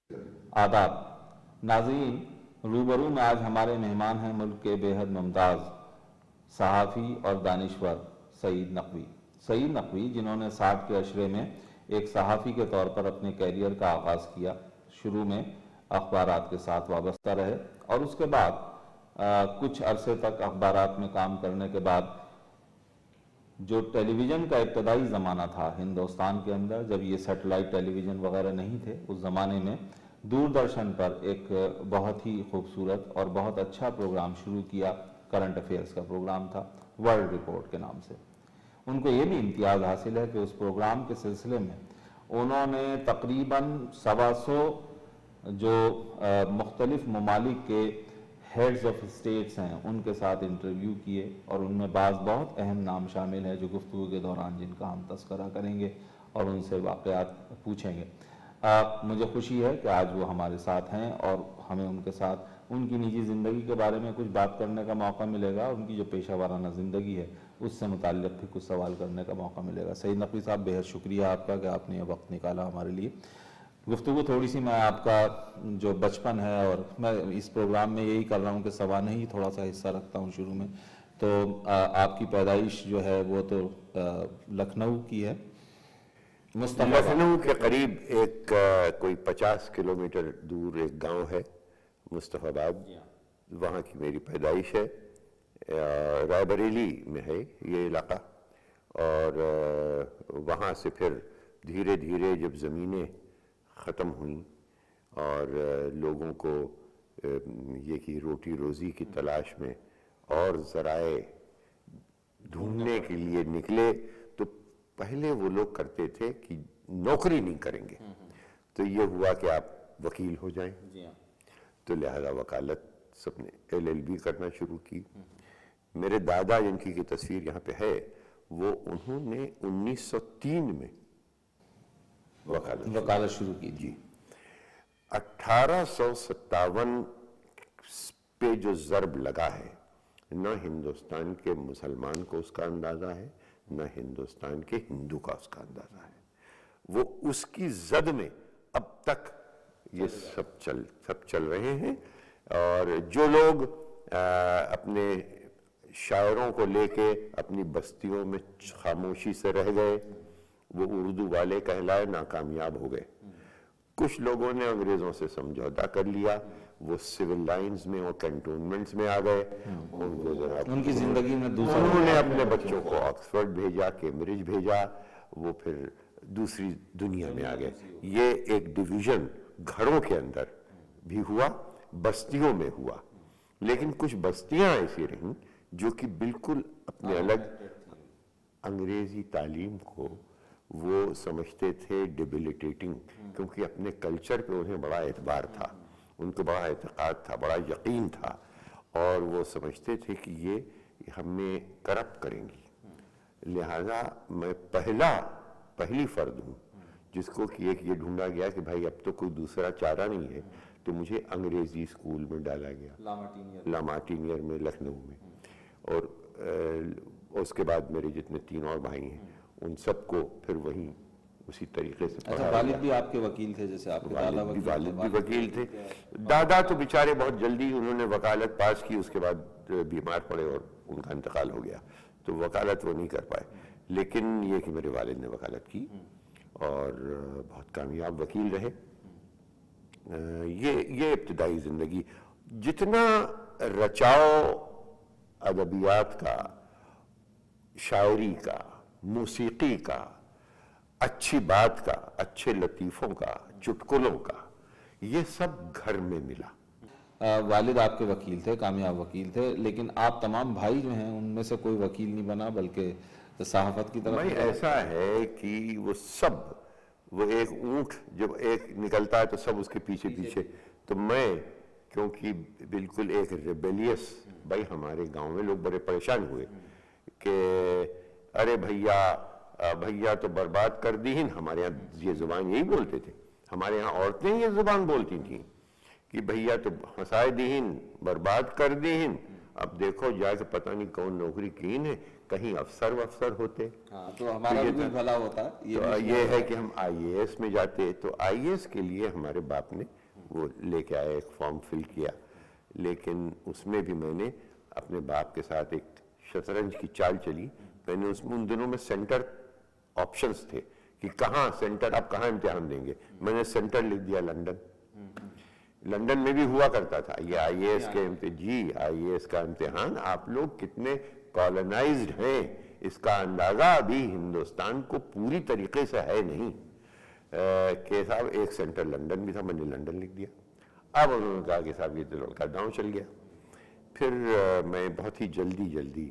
आदाब नाज़रीन, रूबरू में आज हमारे मेहमान हैं मुल्क के बेहद मुमताज़ सहाफ़ी और दानिश्वर सईद नकवी। सईद नकवी जिन्होंने 60 के अशरे में एक सहाफ़ी के तौर पर अपने कैरियर का आगाज़ किया। शुरू में अखबारात के साथ वाबस्ता रहे और उसके बाद कुछ अरसे तक अखबारात में काम करने के बाद जो टेलीविज़न का इब्तदाई ज़माना था हिंदुस्तान के अंदर, जब ये सैटेलाइट टेलीविज़न वगैरह नहीं थे, उस ज़माने में दूरदर्शन पर एक बहुत ही खूबसूरत और बहुत अच्छा प्रोग्राम शुरू किया। करंट अफेयर्स का प्रोग्राम था, वर्ल्ड रिपोर्ट के नाम से। उनको ये भी इम्तियाज़ हासिल है कि उस प्रोग्राम के सिलसिले में उन्होंने तकरीबन 125 जो मुख्तलिफ ममालिक के हेड्स ऑफ स्टेट्स हैं उनके साथ इंटरव्यू किए और उनमें बहुत अहम नाम शामिल है जो गुफ्तगू के दौरान जिनका हम तस्करा करेंगे और उनसे वाक़यात पूछेंगे। मुझे खुशी है कि आज वो हमारे साथ हैं और हमें उनके साथ उनकी निजी ज़िंदगी के बारे में कुछ बात करने का मौका मिलेगा, उनकी जो पेशा वाराना ज़िंदगी है उससे मुताल्लिक़ भी कुछ सवाल करने का मौका मिलेगा। सईद नकवी साहब, बेहद शुक्रिया आपका कि आपने ये वक्त निकाला हमारे लिए। गुफ्तगू थोड़ी सी मैं आपका जो बचपन है, और मैं इस प्रोग्राम में यही कर रहा हूँ कि सवाने ही थोड़ा सा हिस्सा रखता हूँ शुरू में, तो आपकी पैदाइश जो है वो तो लखनऊ की है। लखनऊ के करीब एक कोई 50 किलोमीटर दूर एक गांव है मुस्तफ़ाबाद, वहाँ की मेरी पैदाइश है। रायबरेली में है ये इलाका, और वहाँ से फिर धीरे धीरे जब ज़मीनें ख़त्म हुई और लोगों को ये कि रोटी रोज़ी की तलाश में और ज़राए ढूंढने के लिए निकले, तो पहले वो लोग करते थे कि नौकरी नहीं करेंगे, तो ये हुआ कि आप वकील हो जाएं। तो लिहाजा वकालत सबने LLB करना शुरू की। मेरे दादा जिनकी की तस्वीर यहाँ पे है, वो उन्होंने 1903 में वकालत शुरू की। जी 1857 पे जो ज़रब लगा है, न हिंदुस्तान के मुसलमान को उसका अंदाज़ा है, न हिंदुस्तान के हिंदू का उसका अंदाज़ा है। वो उसकी जद में अब तक ये सब चल रहे हैं। और जो लोग अपने शायरों को लेके अपनी बस्तियों में खामोशी से रह गए, वो उर्दू वाले कहलाए नाकामयाब हो गए। कुछ लोगों ने अंग्रेज़ों से समझौता कर लिया, वो सिविल लाइंस में और कैंटोनमेंट्स में आ गए। उनकी ज़िंदगी में उन्होंने अपने बच्चों को ऑक्सफोर्ड भेजा, कैम्ब्रिज भेजा, वो फिर दूसरी दुनिया में आ गए। ये एक डिवीज़न घरों के अंदर भी हुआ, बस्तियों में हुआ, लेकिन कुछ बस्तियां ऐसी रहीं जो कि बिल्कुल अपने अलग अंग्रेज़ी तालीम को वो समझते थे डिबिलिटेटिंग, क्योंकि अपने कल्चर पे उन्हें बड़ा एतबार था, उनको बड़ा एतक़ाद था, बड़ा यकीन था, और वो समझते थे कि ये हमें करप्ट करेंगी। लिहाजा मैं पहली फ़र्द हूँ जिसको कि एक ये ढूंढा गया कि भाई अब तो कोई दूसरा चारा नहीं है, तो मुझे अंग्रेज़ी स्कूल में डाला गया, लामार्टिनियर में लखनऊ में। और उसके बाद मेरे जितने 3 और भाई हैं उन सबको फिर वहीं उसी तरीके से अच्छा, वालिद भी आपके वकील थे? जैसे आपके वालिद भी वकील थे। दादा तो बेचारे बहुत जल्दी उन्होंने वकालत पास की, उसके बाद बीमार पड़े और उनका इंतकाल हो गया, तो वकालत वो नहीं कर पाए। लेकिन ये कि मेरे वालिद ने वकालत की और बहुत कामयाब वकील रहे। ये इब्तिदाई ज़िंदगी। जितना रचाव अदबियात का, शायरी का, मौसीकी का, अच्छी बात का, अच्छे लतीफ़ों का, चुटकुलों का, ये सब घर में मिला। वालिद आपके वकील थे, कामयाब वकील थे, लेकिन आप तमाम भाई जो हैं उनमें से कोई वकील नहीं बना, बल्कि सहाफ़त की तरफ। भाई ऐसा है कि वो एक ऊँट जब एक निकलता है तो सब उसके पीछे पीछे, तो मैं क्योंकि बिल्कुल एक रेबेलियस, भाई हमारे गांव में लोग बड़े परेशान हुए कि अरे भैया तो बर्बाद कर दी। हमारे यहाँ ये ज़ुबान यही बोलते थे, हमारे यहाँ औरतें ये ज़ुबान बोलती थी कि भैया तो हंसाए दीन, बर्बाद कर दीन। अब देखो जाके पता नहीं कौन नौकरी कीन है, कहीं अफसर होते। हाँ, तो हमारा भी भला होता। ये है कि हम IAS में जाते, तो IAS के लिए हमारे बाप ने وہ لے کے آئے, ایک فارم فل کیا, لیکن اس میں بھی میں نے اپنے باپ کے ساتھ ایک شطرنج کی چال چلی. میں نے اس میں ان دنوں میں سینٹر آپشنز تھے کہ کہاں سینٹر, آپ کہاں امتحان دیں گے. میں نے سینٹر لکھ دیا لندن. لندن میں بھی ہوا کرتا تھا یہ آئی اے ایس کے آئی اے ایس کا امتحان. آپ لوگ کتنے کالونائزڈ ہیں اس کا اندازہ ابھی ہندوستان کو پوری طریقے سے ہے نہیں. کہ صاحب ایک سینٹر لندن بھی تھا, میں نے لندن لکھ دیا. اب انہوں نے کہا کہ صاحب یہ تو لڑکا داؤں چل گیا. پھر میں بہت ہی جلدی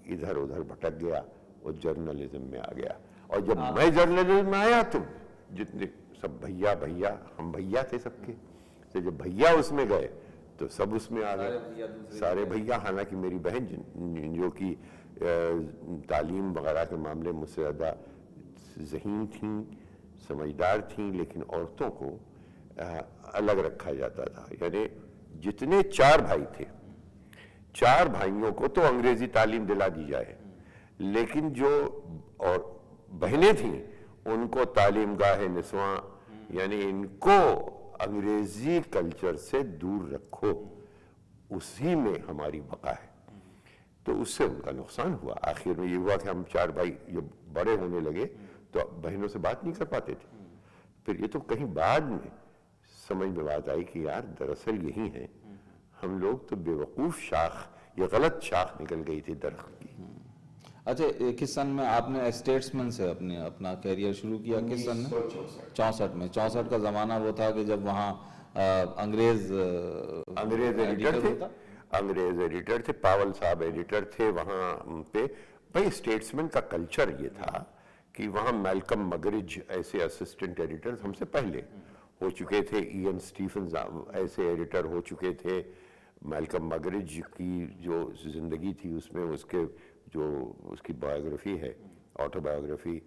ادھر ادھر بھٹک گیا اور جرنلزم میں آ گیا. اور جب میں جرنلزم میں آیا تو جتنے سب بھیا ہم بھیا تھے سب کے, تو جب بھیا اس میں گئے تو سب اس میں آ گئے, سارے بھیا. حالانکہ میری بہن جو کہ تعلیم وغیرہ کے معاملے مجھ سے زیادہ ذہین تھیں, سمجھدار تھیں, لیکن عورتوں کو الگ رکھا جاتا تھا. یعنی جتنے 4 بھائی تھے, 4 بھائیوں کو تو انگریزی تعلیم دلا دی جائے, لیکن جو اور بہنیں تھیں ان کو تعلیم گاہ نسواں, یعنی ان کو انگریزی کلچر سے دور رکھو, اسی میں ہماری بقا ہے. تو اس سے ان کا نقصان ہوا. آخر میں یہ ہوا کہ ہم 4 بھائی جب بڑے ہونے لگے تو بہنوں سے بات نہیں کر پاتے تھے. پھر یہ تو کہیں بعد میں سمجھ میں بات آئی کہ یار دراصل یہی ہے, ہم لوگ تو بے وقوف شاخ, یہ غلط شاخ نکل گئی تھی درخت کی. اچھا, کس سن میں آپ نے اسٹیٹسمین سے اپنا کیریئر شروع کیا؟ کس سن میں؟ 64 میں. 64 کا زمانہ وہ تھا کہ جب وہاں انگریز ایڈیٹر تھے. انگریز ایڈیٹر تھے, پاول صاحب ایڈیٹر تھے وہاں پہ. بھائی اسٹیٹسمین کا کلچر یہ تھا کہ وہاں میلکم مگرج ایسے اسسٹنٹ ایڈیٹر ہم سے پہلے ہو چکے تھے, ایئن سٹیفنز ایسے ایڈیٹر ہو چکے تھے. میلکم مگرج کی جو زندگی تھی اس میں اس کی بایوگرافی ہے, autobiography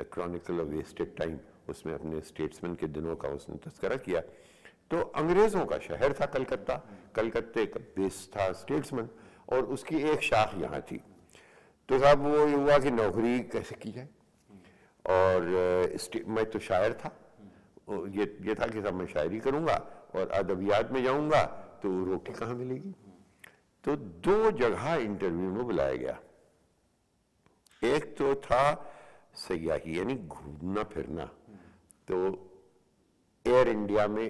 chronicle of wasted time, اس میں اپنے اسٹیٹسمین کے دنوں کا اس نے تذکرہ کیا. تو انگریزوں کا شہر تھا کلکتہ, کلکتے کا بیس تھا اسٹیٹسمین, اور اس کی ایک شاخ یہاں تھی. تو صاحب وہ یہ ہوا کہ نوکری کیسے کی جائے, اور میں تو شاعر تھا, یہ تھا کہ صاحب میں شاعری کروں گا اور ادبیات میں جاؤں گا تو روٹی کہاں ملے گی. تو 2 جگہ انٹرویو میں بلایا گیا. ایک تو تھا سیاحی, یعنی گھومنا پھرنا. تو ایئر انڈیا میں,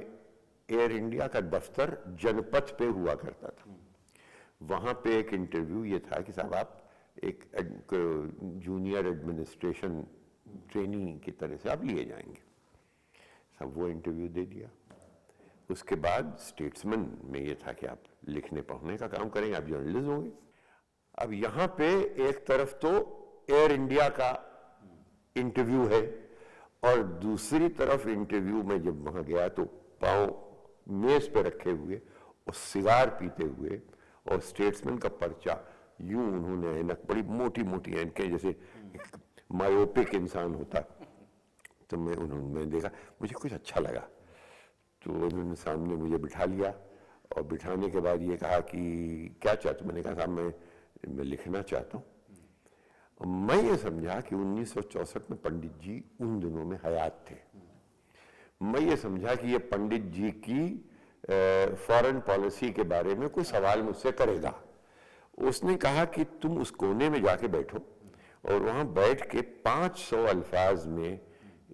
ایئر انڈیا کا دفتر جنپتھ پہ ہوا کرتا تھا. وہاں پہ ایک انٹرویو یہ تھا کہ صاحب آپ ایک جونیئر ایڈمنسٹریشن ٹریننگ کی طرح سے آپ لیے جائیں گے. صاحب وہ انٹرویو دے دیا. اس کے بعد اسٹیٹسمین میں یہ تھا کہ آپ لکھنے پڑھنے کا کام کریں گے, آپ جرنلسٹ ہوں گے. اب یہاں پہ ایک طرف تو ایئر انڈیا کا انٹرویو ہے, اور دوسری طرف انٹرویو میں جب وہاں گیا تو پاؤں میز پہ رکھے ہوئے اور سگار پیتے ہوئے, اور اسٹیٹسمین کا پرچہ یوں انہوں نے اینک, بڑی موٹی موٹی اینکیں جیسے مایوپک انسان ہوتا. تو میں دیکھا, مجھے کچھ اچھا لگا, تو انہوں نے سامنے مجھے بٹھا لیا, اور بٹھانے کے بعد یہ کہا کہ کیا چاہتے ہو. میں نے کہا صاحب میں لکھنا چاہتا ہوں. میں یہ سمجھا کہ 1964 میں پنڈت جی ان دنوں میں حیات تھے. میں یہ سمجھا کہ یہ پنڈت جی کی فارن پالیسی کے بارے میں کوئی سوال مجھ سے کرے گا. اس نے کہا کہ تم اس کونے میں جا کے بیٹھو, اور وہاں بیٹھ کے 500 الفاظ میں,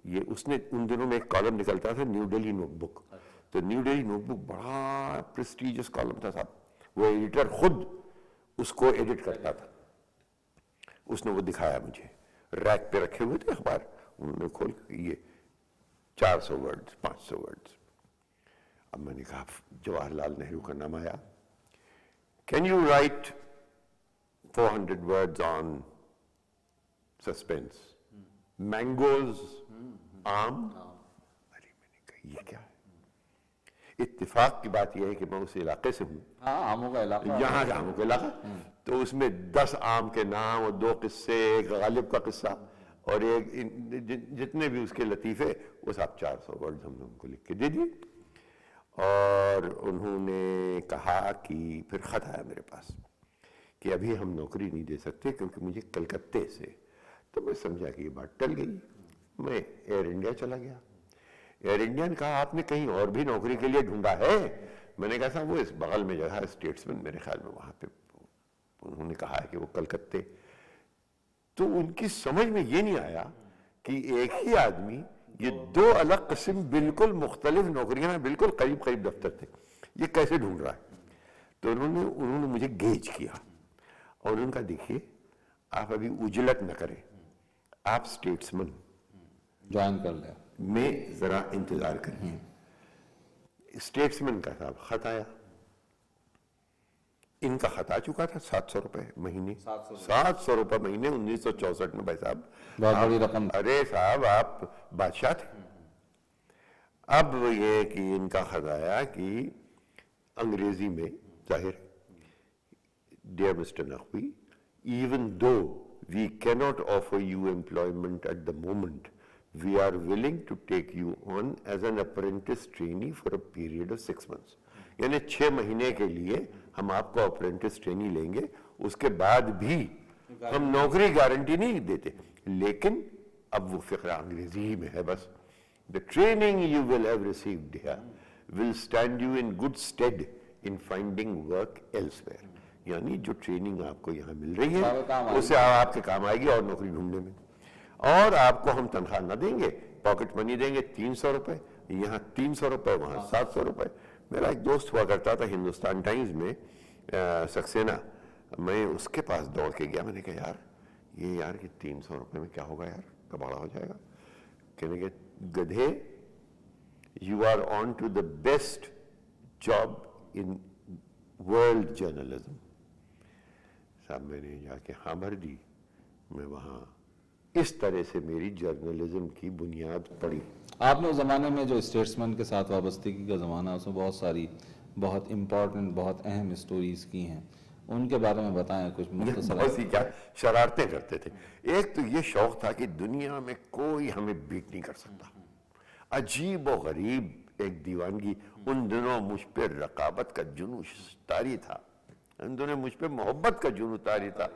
یہ اس نے ان دنوں میں ایک کالم نکلتا تھا نیو ڈیلی نوٹ بک. تو نیو ڈیلی نوٹ بک بڑا پریسٹیجس کالم تھا صاحب, وہ ایڈیٹر خود اس کو ایڈٹ کرتا تھا. اس نے وہ دکھایا مجھے, ریک پہ رکھے ہوئے تھے اخبار, انہوں نے کھول کے یہ 400 ورڈز 500 ورڈز. اب میں نے کہا, جواہر لال نہرو کا نام آیا, can you right 400 words on suspense, mangoes, آم. ارے میں نے کہا یہ کیا ہے. اتفاق کی بات یہ ہے کہ میں اس علاقے سے ہوں, آموں کا علاقہ, یہاں کا آموں کا علاقہ. تو اس میں 10 آم کے نام اور 2 قصے, ایک غالب کا قصہ اور ایک جتنے بھی اس کے لطیفے, وہ سب 400 words ہم نے ان کو لکھ کے دے دیے. اور انہوں نے کہا کہ پھر خط آیا میرے پاس کہ ابھی ہم نوکری نہیں دے سکتے کیونکہ مجھے کلکتے سے. تو میں سمجھا کہ یہ بات ٹل گئی. میں ایئر انڈیا چلا گیا. एयर इंडिया ने कहा आपने कहीं और भी नौकरी के लिए ढूंढा है? मैंने कहा साहब वो इस बगल में जगह स्टेट्समैन, मेरे ख्याल में वहां पे उन्होंने कहा है कि वो कलकत्ते। तो उनकी समझ में ये नहीं आया कि एक ही आदमी, ये दो अलग किस्म बिल्कुल मुख्तलिफ नौकरियां, बिल्कुल करीब करीब दफ्तर थे, ये कैसे ढूंढ रहा है? तो उन्होंने मुझे गेज किया और उनका देखिए आप अभी उजलत न करें, आप स्टेट्समैन ज्वाइन कर लिया में जरा इंतजार करिए। स्टेट्समैन का साहब खत आया, इनका खत आ चुका था 700 रुपए महीने, 700 रुपए महीने 1964 में। भाई साहब बहुत बड़ी रकम। अरे साहब आप बादशाह थे। अब ये कि इनका खत आया कि अंग्रेजी में, जाहिर, dear mister Naqvi, even though we cannot offer you employment at the moment, we are willing to take you on as an apprentice trainee for a period of 6 months. यानी 6 महीने के लिए हम आपको अप्रेंटिस ट्रेनी लेंगे, उसके बाद भी हम नौकरी गारंटी नहीं देते। लेकिन अब वो फिक्रा अंग्रेजी ही में है बस। The training you will have received here will stand you in good stead in finding work elsewhere. यानी जो ट्रेनिंग आपको यहाँ मिल रही है उससे आपके काम आएगी और नौकरी ढूंढने में। और आपको हम तनख्वाह न देंगे, पॉकेट मनी देंगे 300 रुपए, यहाँ 300 रुपए, वहाँ 700 रुपए। मेरा एक दोस्त हुआ करता था हिंदुस्तान टाइम्स में, सक्सेना, मैं उसके पास दौड़ के गया। मैंने कहा यार ये यार कि 300 रुपए में क्या होगा यार, कबाड़ा हो जाएगा। कहने के गधे, you are on to the best job in world journalism. साहब मैंने जाके हाँ भर दी, मैं वहाँ इस तरह से मेरी जर्नलिज्म की बुनियाद पड़ी। आपने उस जमाने में जो स्टेट्समैन के साथ वाबस्तगी का जमाना, उसमें बहुत सारी बहुत इम्पोर्टेंट, बहुत अहम स्टोरीज की हैं, उनके बारे में बताएं कुछ मुख्तसर। बहुत सी क्या शरारतें करते थे। एक तो ये शौक था कि दुनिया में कोई हमें बीट नहीं कर सकता। अजीब और गरीब एक दीवानगी। उन दिनों मुझ पर रकाबत का जुनून तारी था, उन दिनों मुझ पर मोहब्बत का जुनून तारी था,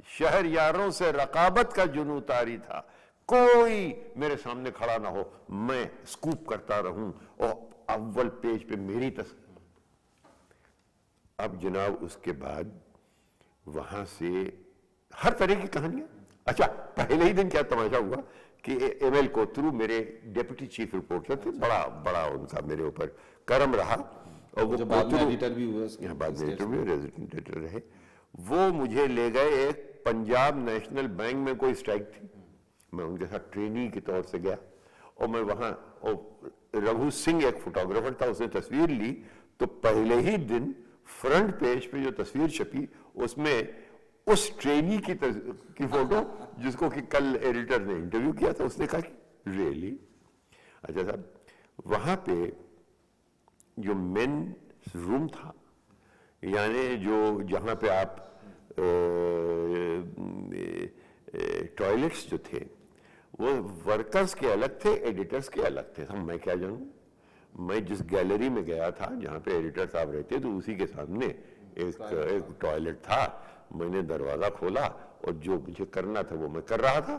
शहर यारों से रकाबत का जुनून तारी था। कोई मेरे सामने खड़ा ना हो, मैं स्कूप करता रहूं और अव्वल पेज पे मेरी तस्वीर। अब जनाब उसके बाद वहां से हर तरह की कहानियां। अच्छा, पहले ही दिन क्या तमाशा हुआ कि एमएल कोथरू मेरे डेप्यूटी चीफ रिपोर्टर थे, बड़ा उनका मेरे ऊपर करम रहा। और वो बाद में एडिटर भी हुए, यहाँ बाद में एडिटर भी, रेजिडेंट एडिटर रहे। वो मुझे ले गए, एक पंजाब नेशनल बैंक में कोई स्ट्राइक थी, मैं उनके साथ ट्रेनी के तौर से गया और मैं वहां, और रघु सिंह एक फोटोग्राफर था, उसने तस्वीर ली। तो पहले ही दिन फ्रंट पेज पे जो तस्वीर छपी उसमें उस ट्रेनी की फोटो, जिसको कि कल एडिटर ने इंटरव्यू किया था, उसने कहा कि रियली। अच्छा साहब, वहां पे जो मेन रूम था, यानी जो जहां पे आप टॉयलेट्स जो थे वो वर्कर्स के अलग थे, एडिटर्स के अलग थे। हम मैं क्या जानूं, मैं जिस गैलरी में गया था जहां पे एडिटर साहब रहते तो उसी के सामने एक टॉयलेट था। मैंने दरवाजा खोला और जो मुझे करना था वो मैं कर रहा था,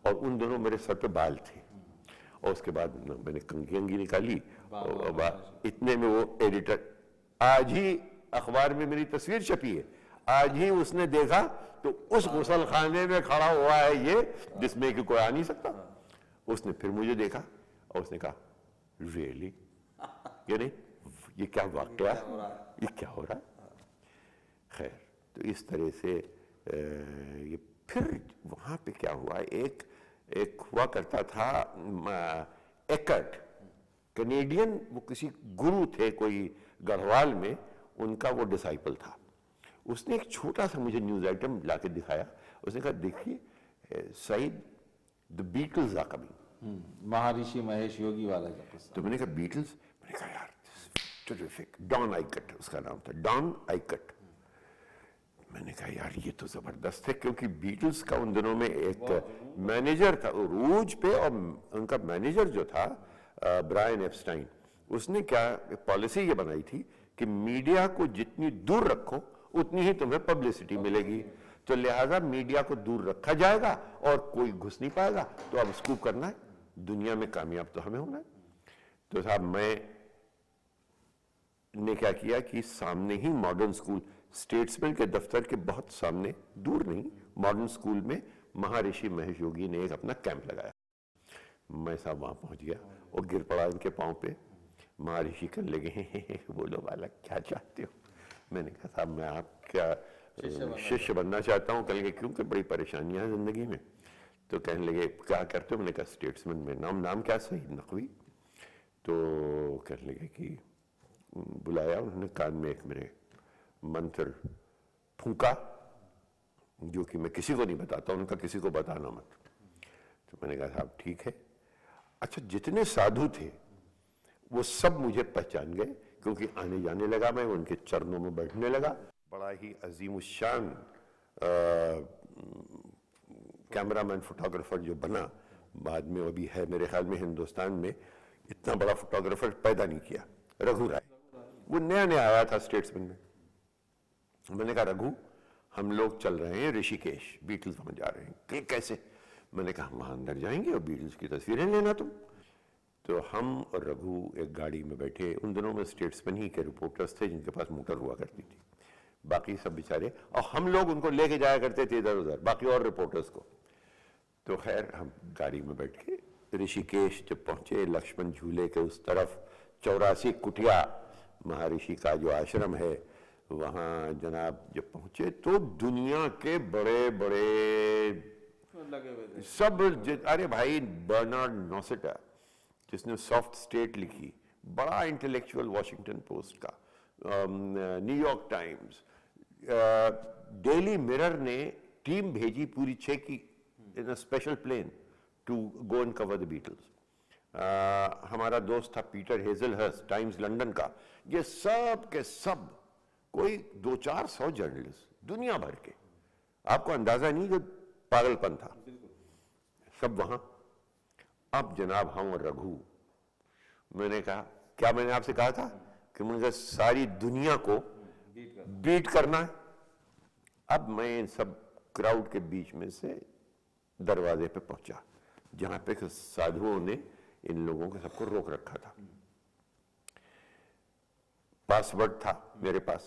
और उन दोनों मेरे सर पे बाल थे। और उसके बाद मैंने कंघी निकाली और इतने में वो एडिटर, आज ही अखबार में मेरी तस्वीर छपी है, आज ही उसने देखा तो उस गुसल खाने में खड़ा हुआ है ये, जिसमें कि कोई आ नहीं सकता। उसने फिर मुझे देखा और उसने कहा रियली, यानी ये क्या वाकया, ये क्या हो रहा है। खैर, तो इस तरह से ये फिर वहां पे क्या हुआ, एक हुआ करता था एकर्ट, कैनेडियन, वो किसी गुरु थे कोई गढ़वाल में, उनका वो डिसाइपल था। उसने एक छोटा सा मुझे न्यूज आइटम लाके दिखाया। उसने कहा देखिए Saeed, the Beatles are coming. Maharishi Mahesh योगी वाला किस्सा। तो मैंने कहा बीटल्स, मैंने कहा यार टेरिफिक। डॉन आइकट उसका नाम था, डॉन आइकट। मैंने कहा यार ये तो जबरदस्त है, क्योंकि बीटल्स का उन दिनों में एक मैनेजर था रूज पे, और उनका मैनेजर जो था ब्रायन एप्स्टाइन, उसने क्या पॉलिसी ये बनाई थी कि मीडिया को जितनी दूर रखो उतनी ही तुम्हें पब्लिसिटी मिलेगी। तो लिहाजा मीडिया को दूर रखा जाएगा और कोई घुस नहीं पाएगा। तो अब स्कूप करना है, दुनिया में कामयाब तो हमें होना है। तो साहब मैं ने क्या किया कि सामने ही मॉडर्न स्कूल, स्टेट्समैन के दफ्तर के बहुत सामने, दूर नहीं, मॉडर्न स्कूल में महर्षि महेश योगी ने एक अपना कैंप लगाया। मैं साहब वहां पहुंच गया और गिर पड़ा इनके पांव पे। महर्षि कहने लगे, बोलो बालक क्या चाहते हो? मैंने कहा साहब मैं आपका शिष्य बनना चाहता हूँ। कहने लगे क्योंकि बड़ी परेशानियां हैं जिंदगी में। तो कहने लगे क्या करते हो? मैंने कहा स्टेट्समैन में। नाम क्या? सईद नकवी। तो कहने लगे कि बुलाया उन्होंने, कान में एक मेरे मंत्र फूंका जो कि मैं किसी को नहीं बताता, उनका किसी को बताना मत। तो मैंने कहा साहब ठीक है। अच्छा, जितने साधु थे वो सब मुझे पहचान गए क्योंकि आने जाने लगा, मैं उनके चरणों में बैठने लगा। बड़ा ही अजीमुशान कैमरामैन फोटोग्राफर जो बना बाद में, अभी है मेरे ख्याल में हिंदुस्तान में इतना बड़ा फोटोग्राफर पैदा नहीं किया, रघु राय। वो नया आया था स्टेट्समैन में। मैंने कहा रघु हम लोग चल रहे हैं ऋषिकेश, बीटल्स में जा रहे हैं। कैसे? मैंने कहा हम वहां अंदर जाएंगे और बीटल्स की तस्वीरें लेना तुम। तो हम और रघु एक गाड़ी में बैठे। उन दिनों में स्टेट्समैन ही के रिपोर्टर्स थे जिनके पास मोटर हुआ करती थी, बाकी सब बेचारे, और हम लोग उनको लेके जाया करते थे इधर उधर, बाकी और रिपोर्टर्स को। तो खैर हम गाड़ी में बैठ के ऋषिकेश जब पहुंचे, लक्ष्मण झूले के उस तरफ 84 कुटिया महर्षि का जो आश्रम है, वहां जनाब जब पहुंचे तो दुनिया के बड़े बड़े लगे हुए थे सब। अरे भाई बर्नार्ड नॉसेटा जिसने सॉफ्ट स्टेट लिखी, बड़ा इंटेलेक्चुअल, वॉशिंगटन पोस्ट का, न्यूयॉर्क टाइम्स, डेली मिरर ने टीम भेजी पूरी 6 की in a special plane to go and cover the Beatles. हमारा दोस्त था पीटर हेजलहर्स्ट, टाइम्स लंदन का। ये सब के सब कोई 200-400 जर्नलिस्ट दुनिया भर के, आपको अंदाजा नहीं जो पागलपन था, सब वहां। अब जनाब हम और रघु, मैंने कहा क्या मैंने आपसे कहा था कि मुझे सारी दुनिया को बीट करना है। अब मैं इन सब क्राउड के बीच में से दरवाजे पे पहुंचा जहां पे साधुओं ने इन लोगों को सबको रोक रखा था। पासवर्ड था मेरे पास,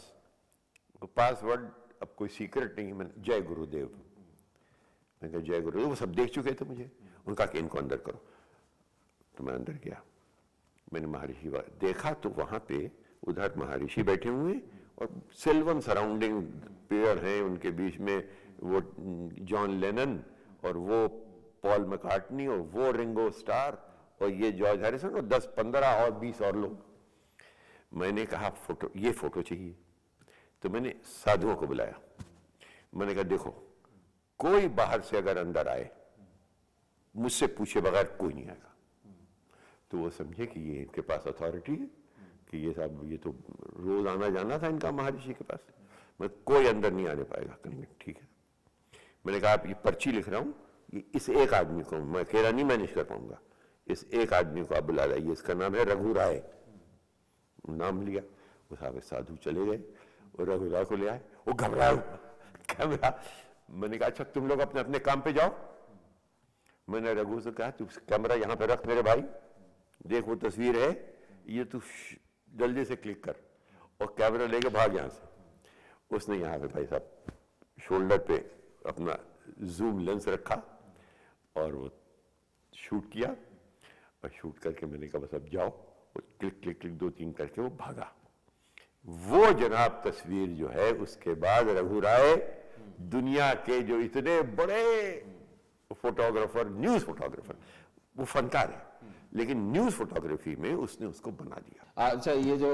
पासवर्ड अब कोई सीक्रेट नहीं। मैंने जय गुरुदेव, मैंने कहा जय गुरुदेव। वो सब देख चुके थे मुझे। उनका कि इनको अंदर करो। तो मैं अंदर गया, मैंने महर्षि देखा तो वहां पे उधर महर्षि बैठे हुए और सिल्वन सराउंडिंग पेड़ हैं, उनके बीच में वो जॉन लेनन और वो पॉल मैकार्टनी और वो रिंगो स्टार और ये जॉर्ज हैरिसन और 10-15 और 20 और लोग। मैंने कहा फोटो, ये फोटो चाहिए। तो मैंने साधुओं को बुलाया। मैंने कहा देखो, कोई बाहर से अगर अंदर आए मुझसे पूछे बगैर कोई नहीं आएगा। तो वो समझे कि ये इनके पास अथॉरिटी है कि ये साहब, ये तो रोज आना जाना था इनका महर्षि के पास, मैं कोई अंदर नहीं आने पाएगा। कहेंगे ठीक है। मैंने कहा आप ये पर्ची लिख रहा हूं, ये इस एक आदमी को, मैं अकेला नहीं मैनेज कर पाऊंगा, इस एक आदमी को आप बुला लाइए, इसका नाम है रघु राय। नाम लिया, वो साहब साधु चले गए और रघु राय को ले आए। वो घबरा। मैंने कहा अच्छा तुम लोग अपने अपने काम पे जाओ। मैंने रघु से कहा तू कैमरा यहां पे रख मेरे भाई, देख वो तस्वीर है, ये तू जल्दी से क्लिक कर और कैमरा लेके भाग यहां से। उसने यहां पे भाई साहब शोल्डर पे अपना जूम लेंस रखा और वो शूट किया और शूट करके मैंने कहा बस अब जाओ। क्लिक क्लिक क्लिक 2-3 करके वो भागा। वो जनाब तस्वीर जो है, उसके बाद रघु राय दुनिया के जो इतने बड़े फोटोग्राफर, न्यूज फोटोग्राफर, वो फनकार है लेकिन न्यूज फोटोग्राफी में उसने उसको बना दिया। अच्छा, ये जो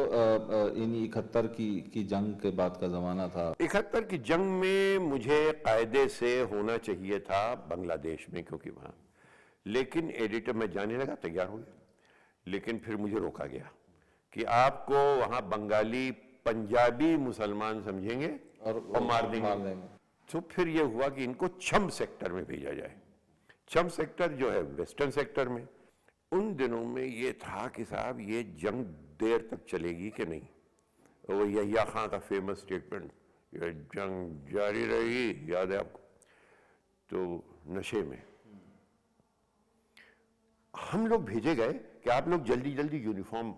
इन 71 की जंग के बाद का जमाना था, 71 की जंग में मुझे कायदे से होना चाहिए था बांग्लादेश में, क्योंकि वहां, लेकिन एडिटर में जाने लगा, तैयार हो गया, लेकिन फिर मुझे रोका गया कि आपको वहां बंगाली पंजाबी मुसलमान समझेंगे और मार देंगे। तो फिर यह हुआ कि इनको छम सेक्टर में भेजा जाए। छम सेक्टर जो है वेस्टर्न सेक्टर में। उन दिनों में ये था कि साहब ये जंग देर तक चलेगी कि नहीं। वो यहिया खां का फेमस स्टेटमेंट, ये जंग जारी रहेगी, याद है आपको? तो नशे में हम लोग भेजे गए کہ آپ لوگ جلدی جلدی یونیفارم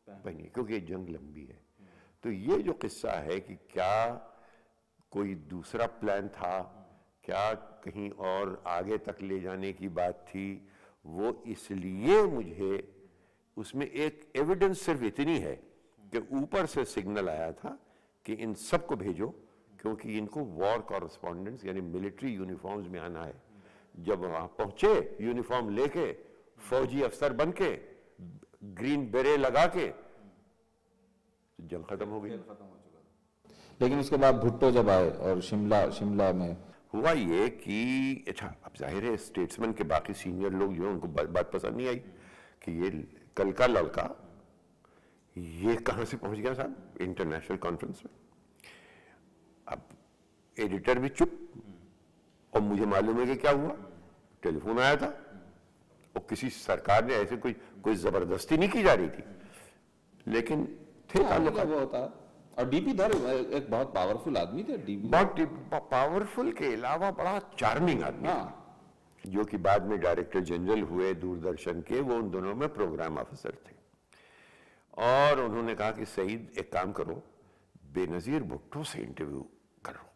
پہنیے کیونکہ یہ جنگ لمبی ہے. تو یہ جو قصہ ہے کہ کیا کوئی دوسرا پلان تھا, کیا کہیں اور آگے تک لے جانے کی بات تھی, وہ اس لیے مجھے اس میں ایک ایویڈنس صرف اتنی ہے کہ اوپر سے سگنل آیا تھا کہ ان سب کو بھیجو کیونکہ ان کو وار کورسپونڈنٹس یعنی ملٹری یونیفارمز میں آنا ہے. جب وہاں پہنچے یونیفارم لے کے, فوجی افسر بن کے, گرین بیرے لگا کے, جنگ ختم ہو گئی. لیکن اس کے بعد بھٹو جب آئے اور شملہ میں ہوا یہ کہ اچھا اب ظاہر ہے اسٹیٹسمین کے باقی سینئر لوگ جو ان کو بات پسند نہیں آئی کہ یہ کل کا لڑکا یہ کہاں سے پہنچ گیا صاحب انٹرنیشنل کانفرنس میں. اب ایڈیٹر بھی چپ, اور مجھے معلوم ہے کہ کیا ہوا, ٹیلی فون آیا تھا اور کسی سرکار نے ایسے کوئی زبردستی نہیں کی جا رہی تھی, لیکن تھے تعلقات. وہ ہوتا ہے. اور ڈی پی دھر ایک بہت پاورفل آدمی تھے. ڈی پی بہت پاورفل کے علاوہ بڑا چارمنگ آدمی تھا, جو کہ بعد میں ڈائریکٹر جنرل ہوئے دوردرشن کے. وہ ان دونوں میں پروگرام آفیسر تھے, اور انہوں نے کہا کہ سعید ایک کام کرو, بے نظیر بھٹو سے انٹرویو کرو,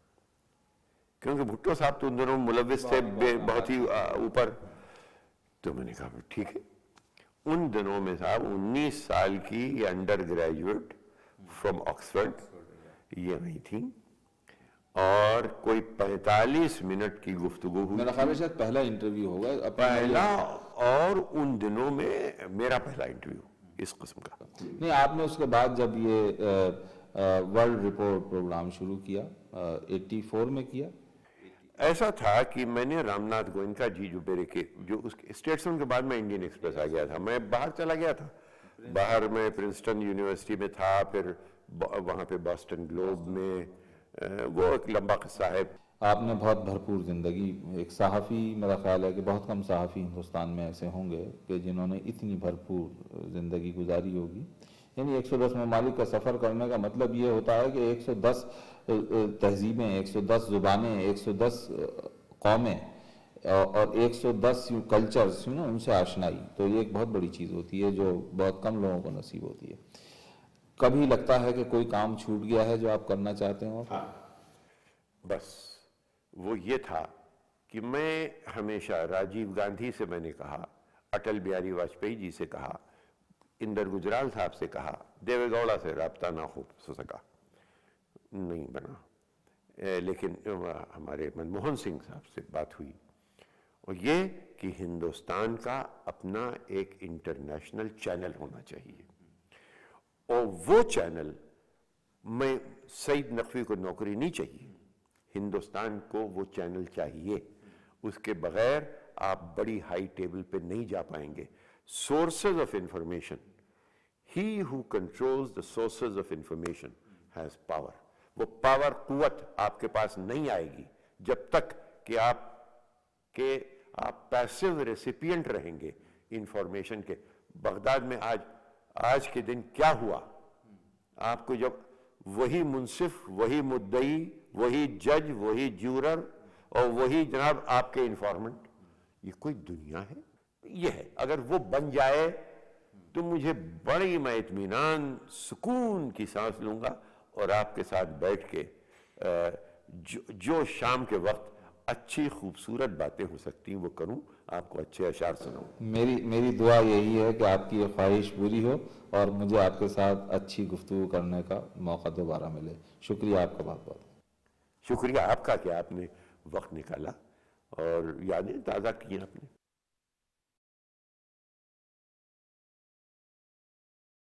کیونکہ بھٹو صاحب تو ان دونوں ملوث تھے بہت ہی اوپر. تو میں نے کہا ٹھیک ہے. ان دنوں میں صاحب 19 سال کی یہ انڈر گریجویٹ فرام آکسفورڈ یہ آئی تھی, اور کوئی 45 منٹ کی گفتگو ہوئی. میرا خیال ہے شاید پہلا انٹرویو ہوگا پہلا, اور ان دنوں میں میرا پہلا انٹرویو اس قسم کا. نہیں, آپ نے اس کے بعد جب یہ ورلڈ رپورٹ پروگرام شروع کیا 84 میں کیا. ایسا تھا کہ میں نے رام ناتھ گوئنکا جی جو میرے کے جو اس اسٹیٹسمین کے بعد میں انڈین ایکسپریس آ گیا تھا. میں باہر چلا گیا تھا, باہر میں پرنسٹن یونیورسٹی میں تھا, پھر وہاں پہ باسٹن گلوب میں. وہ ایک لمبا قصہ ہے. آپ نے بہت بھرپور زندگی, ایک صحافی, میرا خیال ہے کہ بہت کم صحافی ہندوستان میں ایسے ہوں گے کہ جنہوں نے اتنی بھرپور زندگی گزاری ہوگی. یعنی 110 ممالک کا سفر کرنے کا مطلب یہ ہوتا ہے کہ 110 تہذیبیں, 110 زبانیں, 110 قومیں اور 110 کلچرز ان سے آشنائی. تو یہ ایک بہت بڑی چیز ہوتی ہے جو بہت کم لوگوں کو نصیب ہوتی ہے. کبھی لگتا ہے کہ کوئی کام چھوٹ گیا ہے جو آپ کرنا چاہتے ہوں؟ بس وہ یہ تھا کہ میں ہمیشہ راجیو گاندھی سے میں نے کہا, اٹل بہاری واجپئی جی سے کہا, اندر گجرال صاحب سے کہا, دیوے گوڑا سے رابطہ نہ ہو سکا, نہیں بنا. لیکن ہمارے منموہن سنگھ صاحب سے بات ہوئی, اور یہ کہ ہندوستان کا اپنا ایک انٹرنیشنل چینل ہونا چاہیے, اور وہ چینل میں سعید نقوی کو نوکری نہیں چاہیے, ہندوستان کو وہ چینل چاہیے. اس کے بغیر آپ بڑی ہائی ٹیبل پہ نہیں جا پائیں گے. Sources of information, he who controls the sources of information has power. وہ پاور, قوت آپ کے پاس نہیں آئے گی جب تک کہ آپ پیسو ریسیپینٹ رہیں گے انفارمیشن کے. بغداد میں آج کے دن کیا ہوا, آپ کو جب وہی منصف, وہی مدعی, وہی جج, وہی جورر اور وہی جناب آپ کے انفارمنٹ, یہ کوئی دنیا ہے؟ یہ ہے. اگر وہ بن جائے تو مجھے بڑی میں اطمینان سکون کی سانس لوں گا, اور آپ کے ساتھ بیٹھ کے جو شام کے وقت اچھی خوبصورت باتیں ہو سکتی ہیں وہ کروں, آپ کو اچھے اشعار سناؤں. میری دعا یہی ہے کہ آپ کی یہ خواہش پوری ہو اور مجھے آپ کے ساتھ اچھی گفتگو کرنے کا موقع دوبارہ ملے. شکریہ آپ کا بہت بہت. شکریہ آپ کا کہ آپ نے وقت نکالا اور یادیں تازہ کی آپ نے.